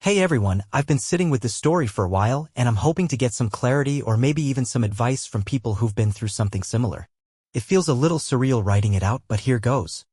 Hey everyone, I've been sitting with this story for a while and I'm hoping to get some clarity or maybe even some advice from people who've been through something similar. It feels a little surreal writing it out, but here goes.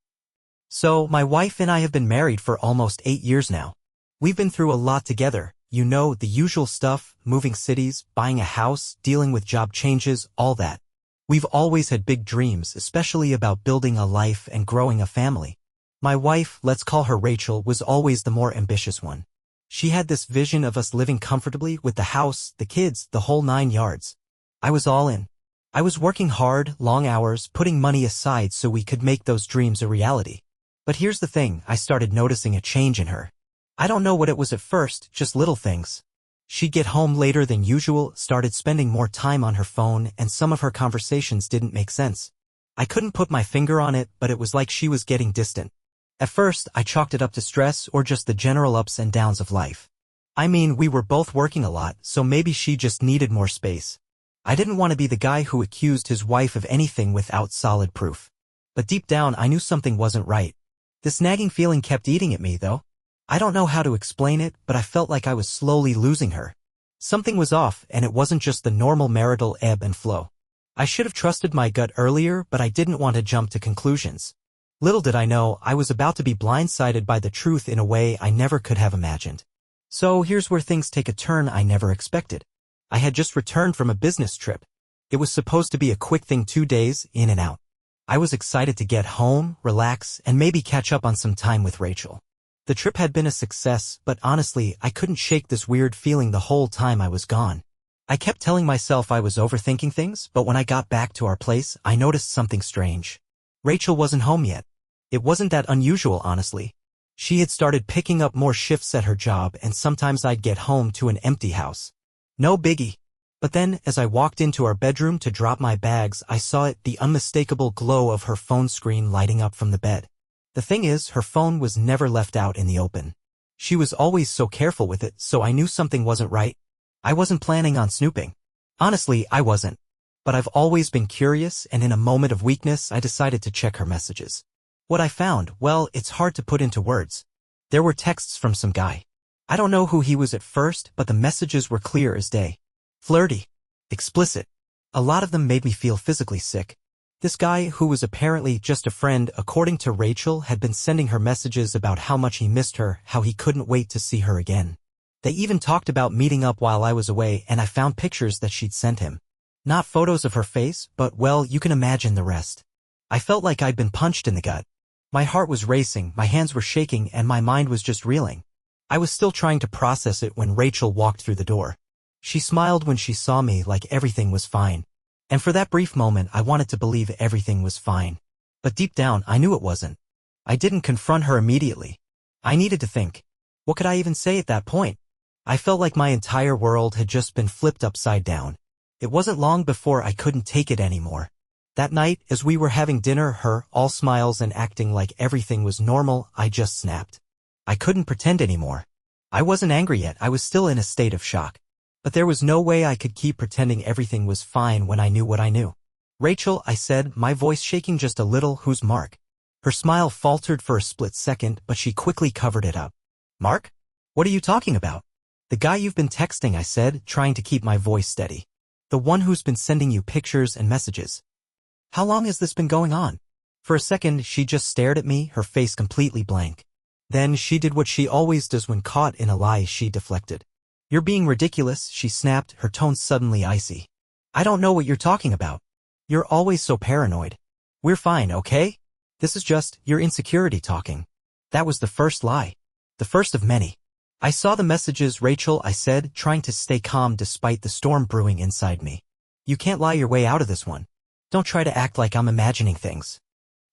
So, my wife and I have been married for almost 8 years now. We've been through a lot together, you know, the usual stuff, moving cities, buying a house, dealing with job changes, all that. We've always had big dreams, especially about building a life and growing a family. My wife, let's call her Rachel, was always the more ambitious one. She had this vision of us living comfortably with the house, the kids, the whole 9 yards. I was all in. I was working hard, long hours, putting money aside so we could make those dreams a reality. But here's the thing, I started noticing a change in her. I don't know what it was at first, just little things. She'd get home later than usual, started spending more time on her phone, and some of her conversations didn't make sense. I couldn't put my finger on it, but it was like she was getting distant. At first, I chalked it up to stress or just the general ups and downs of life. I mean, we were both working a lot, so maybe she just needed more space. I didn't want to be the guy who accused his wife of anything without solid proof. But deep down, I knew something wasn't right. This nagging feeling kept eating at me, though. I don't know how to explain it, but I felt like I was slowly losing her. Something was off, and it wasn't just the normal marital ebb and flow. I should have trusted my gut earlier, but I didn't want to jump to conclusions. Little did I know, I was about to be blindsided by the truth in a way I never could have imagined. So here's where things take a turn I never expected. I had just returned from a business trip. It was supposed to be a quick thing, 2 days, in and out. I was excited to get home, relax, and maybe catch up on some time with Rachel. The trip had been a success, but honestly, I couldn't shake this weird feeling the whole time I was gone. I kept telling myself I was overthinking things, but when I got back to our place, I noticed something strange. Rachel wasn't home yet. It wasn't that unusual, honestly. She had started picking up more shifts at her job, and sometimes I'd get home to an empty house. No biggie. But then, as I walked into our bedroom to drop my bags, I saw it, the unmistakable glow of her phone screen lighting up from the bed. The thing is, her phone was never left out in the open. She was always so careful with it, so I knew something wasn't right. I wasn't planning on snooping. Honestly, I wasn't. But I've always been curious, and in a moment of weakness, I decided to check her messages. What I found, well, it's hard to put into words. There were texts from some guy. I don't know who he was at first, but the messages were clear as day. Flirty. Explicit. A lot of them made me feel physically sick. This guy, who was apparently just a friend, according to Rachel, had been sending her messages about how much he missed her, how he couldn't wait to see her again. They even talked about meeting up while I was away, and I found pictures that she'd sent him. Not photos of her face, but, well, you can imagine the rest. I felt like I'd been punched in the gut. My heart was racing, my hands were shaking, and my mind was just reeling. I was still trying to process it when Rachel walked through the door. She smiled when she saw me, like everything was fine. And for that brief moment, I wanted to believe everything was fine. But deep down, I knew it wasn't. I didn't confront her immediately. I needed to think. What could I even say at that point? I felt like my entire world had just been flipped upside down. It wasn't long before I couldn't take it anymore. That night, as we were having dinner, her, all smiles and acting like everything was normal, I just snapped. I couldn't pretend anymore. I wasn't angry yet, I was still in a state of shock. But there was no way I could keep pretending everything was fine when I knew what I knew. Rachel, I said, my voice shaking just a little, who's Mark? Her smile faltered for a split second, but she quickly covered it up. Mark? What are you talking about? The guy you've been texting, I said, trying to keep my voice steady. The one who's been sending you pictures and messages. How long has this been going on? For a second, she just stared at me, her face completely blank. Then she did what she always does when caught in a lie, she deflected. You're being ridiculous, she snapped, her tone suddenly icy. I don't know what you're talking about. You're always so paranoid. We're fine, okay? This is just your insecurity talking. That was the first lie. The first of many. I saw the messages, Rachel, I said, trying to stay calm despite the storm brewing inside me. You can't lie your way out of this one. Don't try to act like I'm imagining things.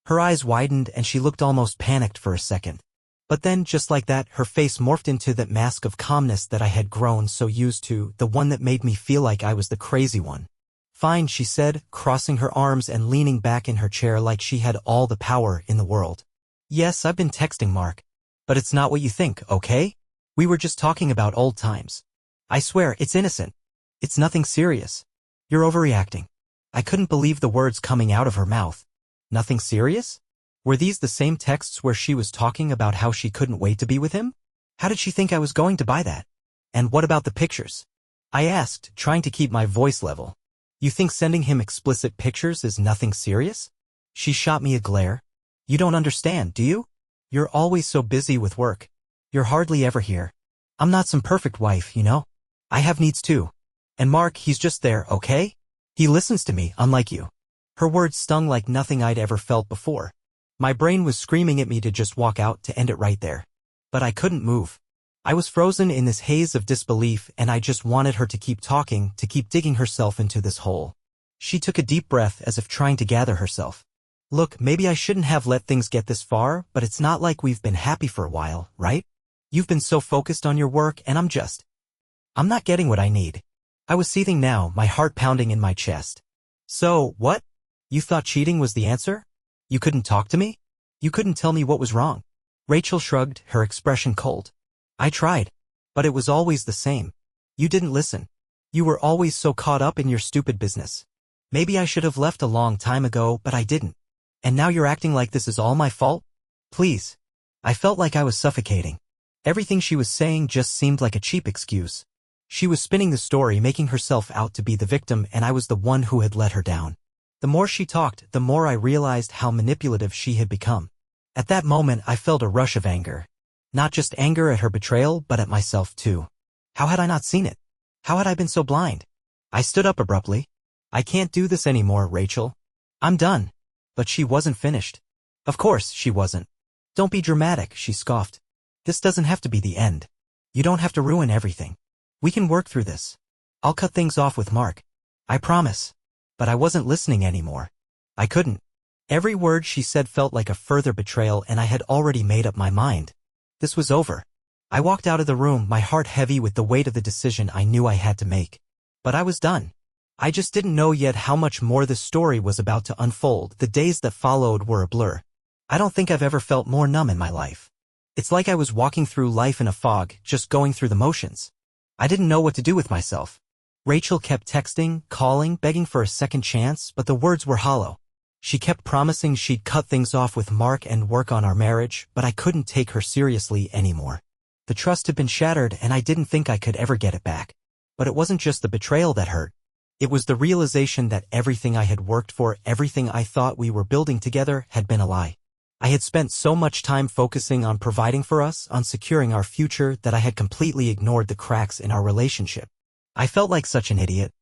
Her eyes widened and she looked almost panicked for a second. But then, just like that, her face morphed into that mask of calmness that I had grown so used to, the one that made me feel like I was the crazy one. Fine, she said, crossing her arms and leaning back in her chair like she had all the power in the world. Yes, I've been texting Mark. But it's not what you think, okay? We were just talking about old times. I swear, it's innocent. It's nothing serious. You're overreacting. I couldn't believe the words coming out of her mouth. Nothing serious? Were these the same texts where she was talking about how she couldn't wait to be with him? How did she think I was going to buy that? And what about the pictures? I asked, trying to keep my voice level. You think sending him explicit pictures is nothing serious? She shot me a glare. You don't understand, do you? You're always so busy with work. You're hardly ever here. I'm not some perfect wife, you know? I have needs too. And Mark, he's just there, okay? He listens to me, unlike you. Her words stung like nothing I'd ever felt before. My brain was screaming at me to just walk out, to end it right there. But I couldn't move. I was frozen in this haze of disbelief, and I just wanted her to keep talking, to keep digging herself into this hole. She took a deep breath as if trying to gather herself. Look, maybe I shouldn't have let things get this far, but it's not like we've been happy for a while, right? You've been so focused on your work, and I'm not getting what I need. I was seething now, my heart pounding in my chest. So, what? You thought cheating was the answer? You couldn't talk to me? You couldn't tell me what was wrong? Rachel shrugged, her expression cold. I tried. But it was always the same. You didn't listen. You were always so caught up in your stupid business. Maybe I should have left a long time ago, but I didn't. And now you're acting like this is all my fault? Please. I felt like I was suffocating. Everything she was saying just seemed like a cheap excuse. She was spinning the story, making herself out to be the victim, and I was the one who had let her down. The more she talked, the more I realized how manipulative she had become. At that moment, I felt a rush of anger. Not just anger at her betrayal, but at myself too. How had I not seen it? How had I been so blind? I stood up abruptly. I can't do this anymore, Rachel. I'm done. But she wasn't finished. Of course, she wasn't. Don't be dramatic, she scoffed. This doesn't have to be the end. You don't have to ruin everything. We can work through this. I'll cut things off with Mark. I promise. But I wasn't listening anymore. I couldn't. Every word she said felt like a further betrayal, and I had already made up my mind. This was over. I walked out of the room, my heart heavy with the weight of the decision I knew I had to make. But I was done. I just didn't know yet how much more this story was about to unfold. The days that followed were a blur. I don't think I've ever felt more numb in my life. It's like I was walking through life in a fog, just going through the motions. I didn't know what to do with myself. Rachel kept texting, calling, begging for a second chance, but the words were hollow. She kept promising she'd cut things off with Mark and work on our marriage, but I couldn't take her seriously anymore. The trust had been shattered, and I didn't think I could ever get it back. But it wasn't just the betrayal that hurt. It was the realization that everything I had worked for, everything I thought we were building together, had been a lie. I had spent so much time focusing on providing for us, on securing our future, that I had completely ignored the cracks in our relationship. I felt like such an idiot.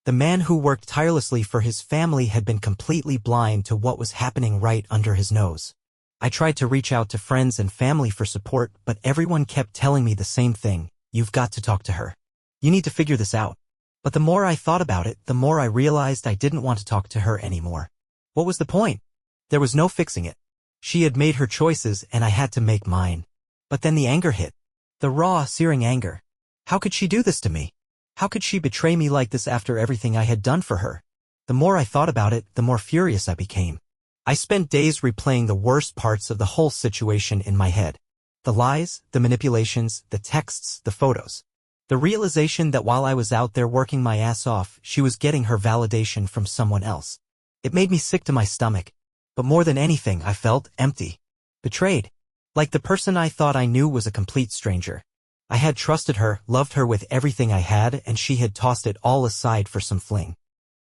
The man who worked tirelessly for his family had been completely blind to what was happening right under his nose. I tried to reach out to friends and family for support, but everyone kept telling me the same thing. You've got to talk to her. You need to figure this out. But the more I thought about it, the more I realized I didn't want to talk to her anymore. What was the point? There was no fixing it. She had made her choices, and I had to make mine. But then the anger hit. The raw, searing anger. How could she do this to me? How could she betray me like this after everything I had done for her? The more I thought about it, the more furious I became. I spent days replaying the worst parts of the whole situation in my head. The lies, the manipulations, the texts, the photos. The realization that while I was out there working my ass off, she was getting her validation from someone else. It made me sick to my stomach. But more than anything, I felt empty. Betrayed. Like the person I thought I knew was a complete stranger. I had trusted her, loved her with everything I had, and she had tossed it all aside for some fling.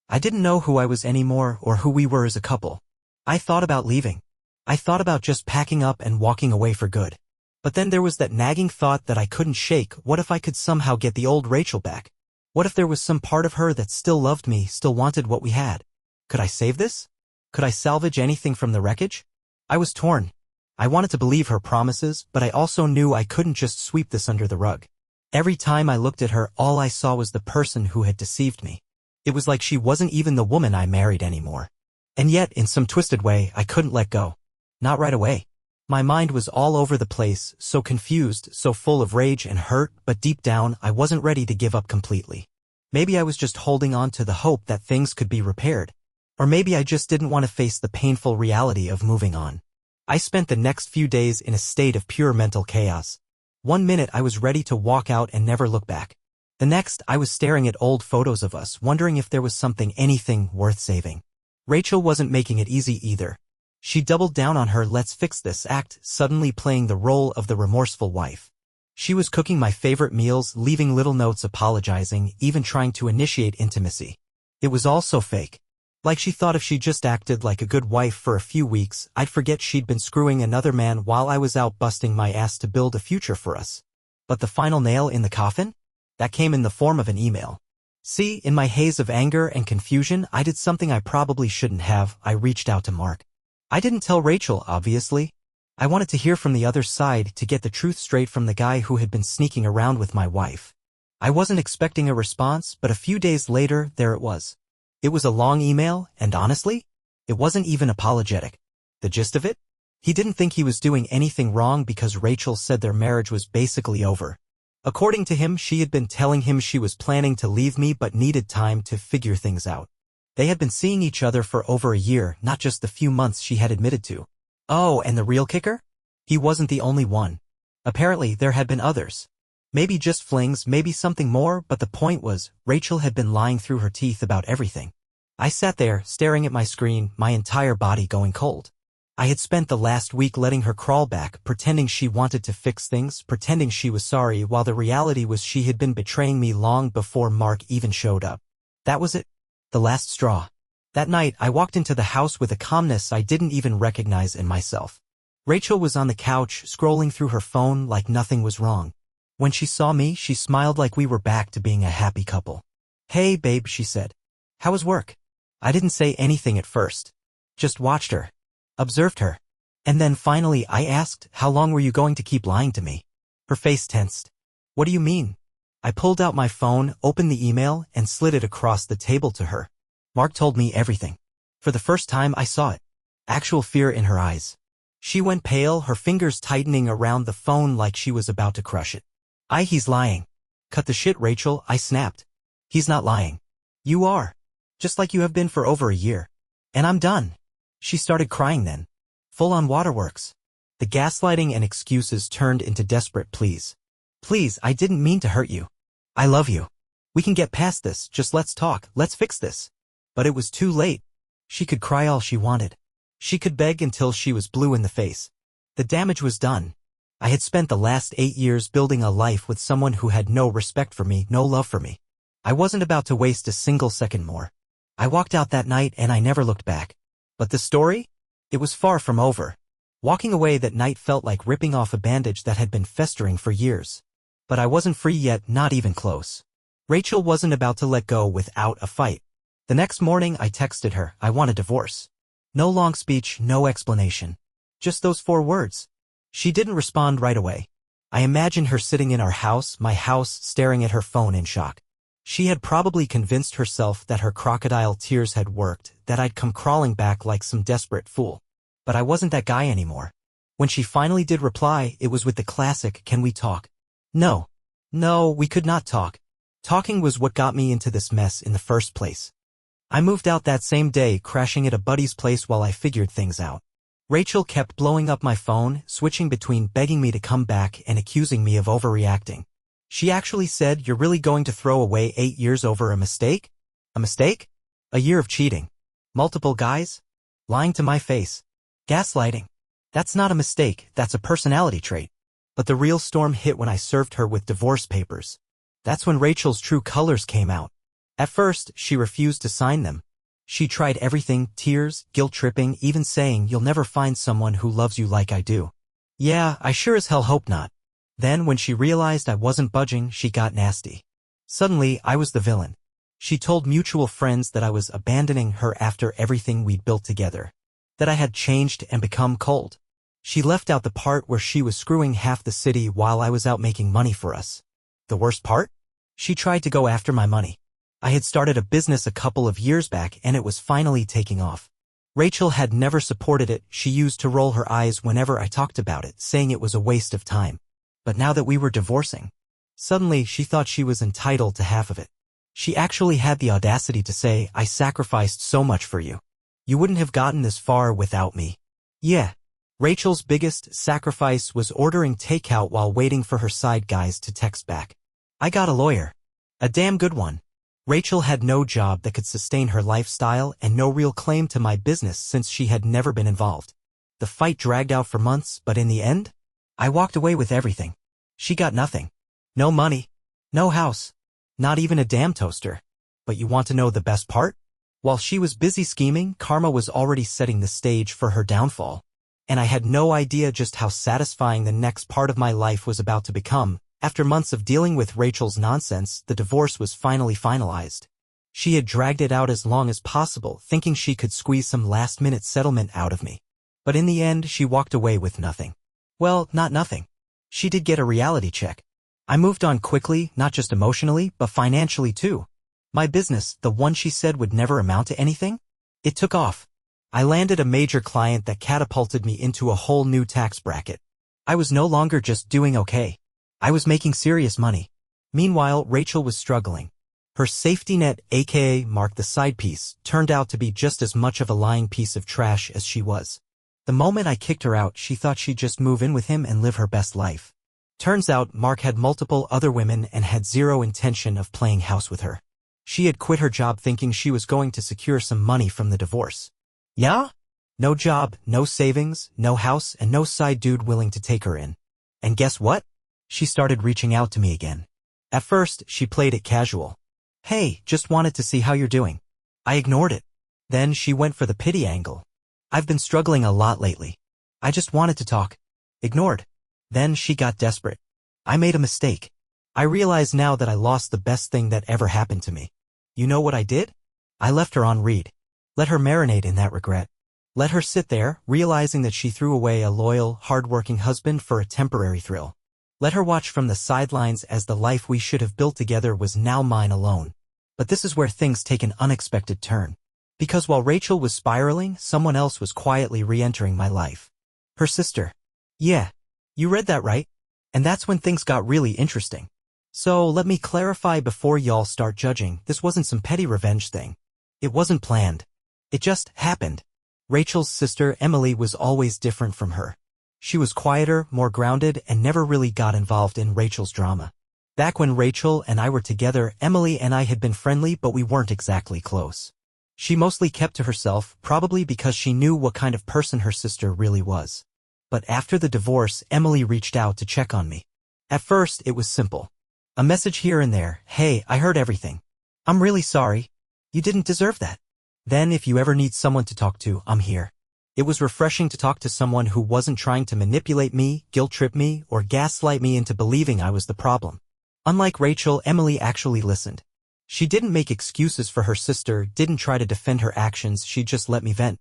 I didn't know who I was anymore or who we were as a couple. I thought about leaving. I thought about just packing up and walking away for good. But then there was that nagging thought that I couldn't shake. What if I could somehow get the old Rachel back? What if there was some part of her that still loved me, still wanted what we had? Could I save this? Could I salvage anything from the wreckage? I was torn. I wanted to believe her promises, but I also knew I couldn't just sweep this under the rug. Every time I looked at her, all I saw was the person who had deceived me. It was like she wasn't even the woman I married anymore. And yet, in some twisted way, I couldn't let go. Not right away. My mind was all over the place, so confused, so full of rage and hurt, but deep down, I wasn't ready to give up completely. Maybe I was just holding on to the hope that things could be repaired. Or maybe I just didn't want to face the painful reality of moving on. I spent the next few days in a state of pure mental chaos. One minute I was ready to walk out and never look back. The next I was staring at old photos of us, wondering if there was anything worth saving. Rachel wasn't making it easy either. She doubled down on her let's fix this act, suddenly playing the role of the remorseful wife. She was cooking my favorite meals, leaving little notes apologizing, even trying to initiate intimacy. It was all so fake. Like she thought if she just acted like a good wife for a few weeks, I'd forget she'd been screwing another man while I was out busting my ass to build a future for us. But the final nail in the coffin? That came in the form of an email. See, in my haze of anger and confusion, I did something I probably shouldn't have. I reached out to Mark. I didn't tell Rachel, obviously. I wanted to hear from the other side, to get the truth straight from the guy who had been sneaking around with my wife. I wasn't expecting a response, but a few days later, there it was. It was a long email, and honestly, it wasn't even apologetic. The gist of it? He didn't think he was doing anything wrong because Rachel said their marriage was basically over. According to him, she had been telling him she was planning to leave me but needed time to figure things out. They had been seeing each other for over a year, not just the few months she had admitted to. Oh, and the real kicker? He wasn't the only one. Apparently, there had been others. Maybe just flings, maybe something more, but the point was, Rachel had been lying through her teeth about everything. I sat there, staring at my screen, my entire body going cold. I had spent the last week letting her crawl back, pretending she wanted to fix things, pretending she was sorry, while the reality was she had been betraying me long before Mark even showed up. That was it. The last straw. That night, I walked into the house with a calmness I didn't even recognize in myself. Rachel was on the couch, scrolling through her phone like nothing was wrong. When she saw me, she smiled like we were back to being a happy couple. "Hey, babe," she said. "How was work?" I didn't say anything at first. Just watched her. Observed her. And then finally I asked, "How long were you going to keep lying to me?" Her face tensed. "What do you mean?" I pulled out my phone, opened the email, and slid it across the table to her. Mark told me everything. For the first time I saw it. Actual fear in her eyes. She went pale, her fingers tightening around the phone like she was about to crush it. He's lying." "Cut the shit, Rachel," I snapped. "He's not lying. You are. Just like you have been for over a year. And I'm done." She started crying then. Full-on waterworks. The gaslighting and excuses turned into desperate pleas. "Please, I didn't mean to hurt you. I love you. We can get past this, just let's talk, let's fix this." But it was too late. She could cry all she wanted. She could beg until she was blue in the face. The damage was done. I had spent the last 8 years building a life with someone who had no respect for me, no love for me. I wasn't about to waste a single second more. I walked out that night and I never looked back. But the story? It was far from over. Walking away that night felt like ripping off a bandage that had been festering for years. But I wasn't free yet, not even close. Rachel wasn't about to let go without a fight. The next morning I texted her, "I want a divorce." No long speech, no explanation. Just those 4 words. She didn't respond right away. I imagined her sitting in our house, my house, staring at her phone in shock. She had probably convinced herself that her crocodile tears had worked, that I'd come crawling back like some desperate fool. But I wasn't that guy anymore. When she finally did reply, it was with the classic, "Can we talk?" No. No, we could not talk. Talking was what got me into this mess in the first place. I moved out that same day, crashing at a buddy's place while I figured things out. Rachel kept blowing up my phone, switching between begging me to come back and accusing me of overreacting. She actually said, "You're really going to throw away 8 years over a mistake?" A mistake? A year of cheating. Multiple guys? Lying to my face. Gaslighting. That's not a mistake, that's a personality trait. But the real storm hit when I served her with divorce papers. That's when Rachel's true colors came out. At first, she refused to sign them. She tried everything, tears, guilt-tripping, even saying, "You'll never find someone who loves you like I do." Yeah, I sure as hell hope not. Then, when she realized I wasn't budging, she got nasty. Suddenly, I was the villain. She told mutual friends that I was abandoning her after everything we'd built together. That I had changed and become cold. She left out the part where she was screwing half the city while I was out making money for us. The worst part? She tried to go after my money. I had started a business a couple of years back and it was finally taking off. Rachel had never supported it, she used to roll her eyes whenever I talked about it, saying it was a waste of time. But now that we were divorcing, suddenly she thought she was entitled to half of it. She actually had the audacity to say, "I sacrificed so much for you. You wouldn't have gotten this far without me." Yeah. Rachel's biggest sacrifice was ordering takeout while waiting for her side guys to text back. I got a lawyer. A damn good one. Rachel had no job that could sustain her lifestyle and no real claim to my business since she had never been involved. The fight dragged out for months, but in the end, I walked away with everything. She got nothing. No money. No house. Not even a damn toaster. But you want to know the best part? While she was busy scheming, karma was already setting the stage for her downfall. And I had no idea just how satisfying the next part of my life was about to become. After months of dealing with Rachel's nonsense, the divorce was finally finalized. She had dragged it out as long as possible, thinking she could squeeze some last-minute settlement out of me. But in the end, she walked away with nothing. Well, not nothing. She did get a reality check. I moved on quickly, not just emotionally, but financially too. My business, the one she said would never amount to anything, it took off. I landed a major client that catapulted me into a whole new tax bracket. I was no longer just doing okay. I was making serious money. Meanwhile, Rachel was struggling. Her safety net, aka Mark the side piece, turned out to be just as much of a lying piece of trash as she was. The moment I kicked her out, she thought she'd just move in with him and live her best life. Turns out, Mark had multiple other women and had zero intention of playing house with her. She had quit her job thinking she was going to secure some money from the divorce. Yeah? No job, no savings, no house, and no side dude willing to take her in. And guess what? She started reaching out to me again. At first, she played it casual. Hey, just wanted to see how you're doing. I ignored it. Then she went for the pity angle. I've been struggling a lot lately. I just wanted to talk. Ignored. Then she got desperate. I made a mistake. I realize now that I lost the best thing that ever happened to me. You know what I did? I left her on read. Let her marinate in that regret. Let her sit there, realizing that she threw away a loyal, hard-working husband for a temporary thrill. Let her watch from the sidelines as the life we should have built together was now mine alone. But this is where things take an unexpected turn. Because while Rachel was spiraling, someone else was quietly re-entering my life. Her sister. Yeah, you read that right. And that's when things got really interesting. So let me clarify before y'all start judging, this wasn't some petty revenge thing. It wasn't planned. It just happened. Rachel's sister, Emily, was always different from her. She was quieter, more grounded, and never really got involved in Rachel's drama. Back when Rachel and I were together, Emily and I had been friendly, but we weren't exactly close. She mostly kept to herself, probably because she knew what kind of person her sister really was. But after the divorce, Emily reached out to check on me. At first, it was simple. A message here and there, hey, I heard everything. I'm really sorry. You didn't deserve that. Then if you ever need someone to talk to, I'm here. It was refreshing to talk to someone who wasn't trying to manipulate me, guilt-trip me, or gaslight me into believing I was the problem. Unlike Rachel, Emily actually listened. She didn't make excuses for her sister, didn't try to defend her actions, she just let me vent.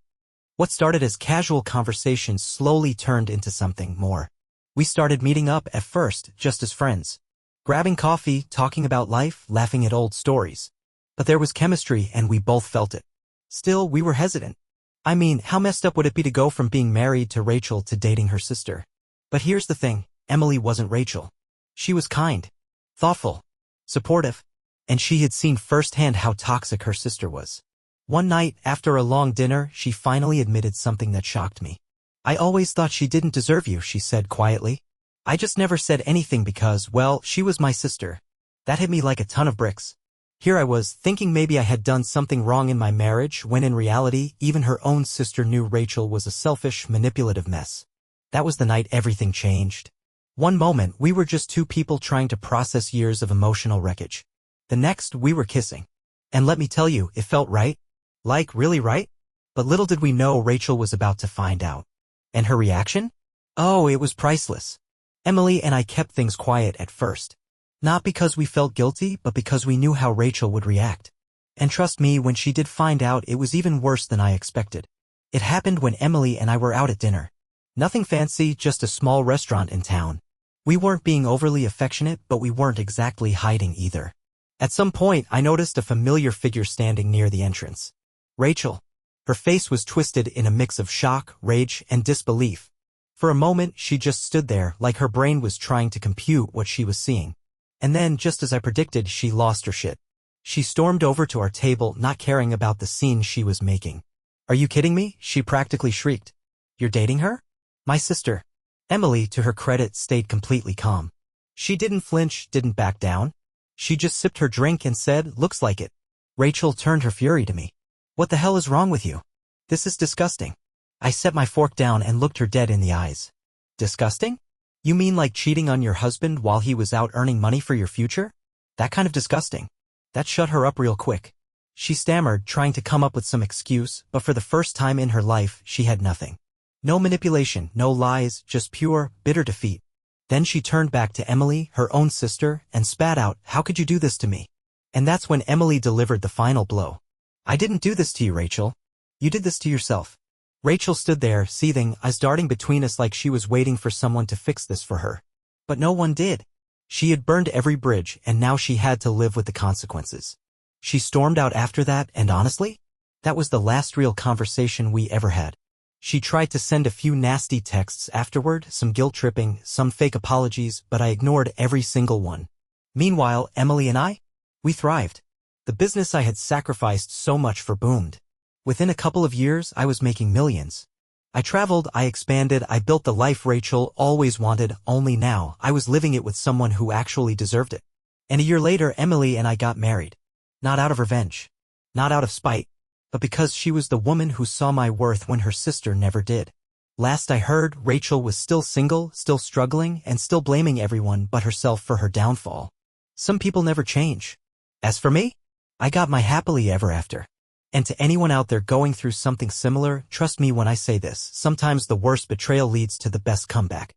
What started as casual conversations slowly turned into something more. We started meeting up at first, just as friends. Grabbing coffee, talking about life, laughing at old stories. But there was chemistry and we both felt it. Still, we were hesitant. I mean, how messed up would it be to go from being married to Rachel to dating her sister? But here's the thing, Emily wasn't Rachel. She was kind, thoughtful, supportive, and she had seen firsthand how toxic her sister was. One night, after a long dinner, she finally admitted something that shocked me. I always thought she didn't deserve you, she said quietly. I just never said anything because, well, she was my sister. That hit me like a ton of bricks. Here I was, thinking maybe I had done something wrong in my marriage, when in reality, even her own sister knew Rachel was a selfish, manipulative mess. That was the night everything changed. One moment, we were just two people trying to process years of emotional wreckage. The next, we were kissing. And let me tell you, it felt right. Like, really right? But little did we know Rachel was about to find out. And her reaction? Oh, it was priceless. Emily and I kept things quiet at first. Not because we felt guilty, but because we knew how Rachel would react. And trust me, when she did find out, it was even worse than I expected. It happened when Emily and I were out at dinner. Nothing fancy, just a small restaurant in town. We weren't being overly affectionate, but we weren't exactly hiding either. At some point, I noticed a familiar figure standing near the entrance. Rachel. Her face was twisted in a mix of shock, rage, and disbelief. For a moment, she just stood there, like her brain was trying to compute what she was seeing. And then, just as I predicted, she lost her shit. She stormed over to our table, not caring about the scene she was making. Are you kidding me? She practically shrieked. You're dating her? My sister. Emily, to her credit, stayed completely calm. She didn't flinch, didn't back down. She just sipped her drink and said, looks like it. Rachel turned her fury to me. What the hell is wrong with you? This is disgusting. I set my fork down and looked her dead in the eyes. Disgusting? You mean like cheating on your husband while he was out earning money for your future? That kind of disgusting. That shut her up real quick. She stammered, trying to come up with some excuse, but for the first time in her life, she had nothing. No manipulation, no lies, just pure, bitter defeat. Then she turned back to Emily, her own sister, and spat out, "How could you do this to me?" And that's when Emily delivered the final blow. "I didn't do this to you, Rachel. You did this to yourself." Rachel stood there, seething, eyes darting between us like she was waiting for someone to fix this for her. But no one did. She had burned every bridge, and now she had to live with the consequences. She stormed out after that, and honestly, that was the last real conversation we ever had. She tried to send a few nasty texts afterward, some guilt-tripping, some fake apologies, but I ignored every single one. Meanwhile, Emily and I? We thrived. The business I had sacrificed so much for boomed. Within a couple of years, I was making millions. I traveled, I expanded, I built the life Rachel always wanted, only now I was living it with someone who actually deserved it. And a year later, Emily and I got married. Not out of revenge. Not out of spite. But because she was the woman who saw my worth when her sister never did. Last I heard, Rachel was still single, still struggling, and still blaming everyone but herself for her downfall. Some people never change. As for me, I got my happily ever after. And to anyone out there going through something similar, trust me when I say this, sometimes the worst betrayal leads to the best comeback.